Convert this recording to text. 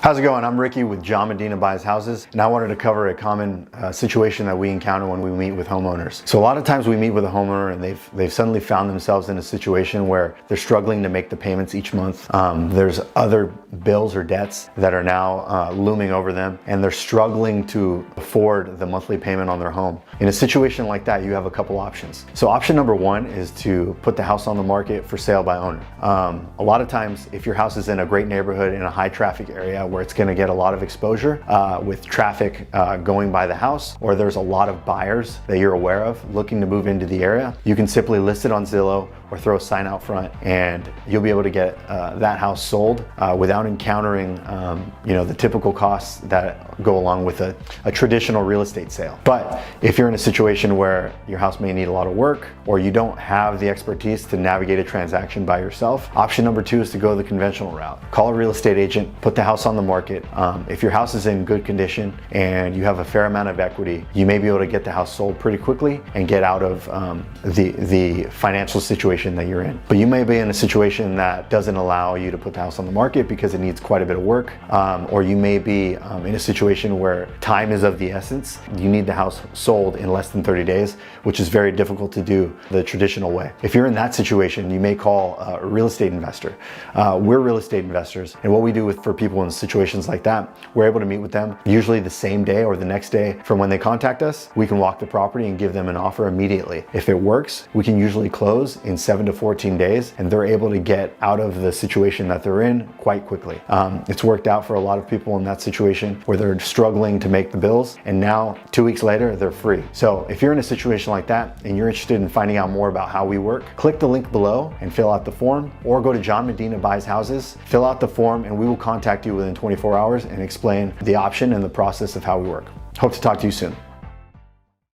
How's it going? I'm Ricky with John Medina Buys Houses, and I wanted to cover a common situation that we encounter when we meet with homeowners. So a lot of times we meet with a homeowner and they've suddenly found themselves in a situation where they're struggling to make the payments each month. There's other bills or debts that are now looming over them, and they're struggling to afford the monthly payment on their home. In a situation like that, you have a couple options. So option number one is to put the house on the market for sale by owner. A lot of times, if your house is in a great neighborhood in a high traffic area where it's going to get a lot of exposure with traffic going by the house, or there's a lot of buyers that you're aware of looking to move into the area, you can simply list it on Zillow or throw a sign out front, and you'll be able to get that house sold without encountering the typical costs that go along with a traditional real estate sale. But if you're in a situation where your house may need a lot of work, or you don't have the expertise to navigate a transaction by yourself, option number two is to go the conventional route. Call a real estate agent, put the house on the market. If your house is in good condition and you have a fair amount of equity, you may be able to get the house sold pretty quickly and get out of the financial situation that you're in. But you may be in a situation that doesn't allow you to put the house on the market because it needs quite a bit of work, or you may be in a situation where time is of the essence. You need the house sold in less than 30 days, which is very difficult to do the traditional way. If you're in that situation, you may call a real estate investor. We're real estate investors, and what we do for people in situations like that, we're able to meet with them usually the same day or the next day from when they contact us. We can walk the property and give them an offer immediately. If it works, we can usually close in 7 to 14 days, and they're able to get out of the situation that they're in quite quickly. It's worked out for a lot of people in that situation where they're struggling to make the bills, and now 2 weeks later they're free. So if you're in a situation like that and you're interested in finding out more about how we work, click the link below and fill out the form, or go to John Medina Buys Houses, fill out the form, and we will contact you within 24 hours and explain the option and the process of how we work. Hope to talk to you soon.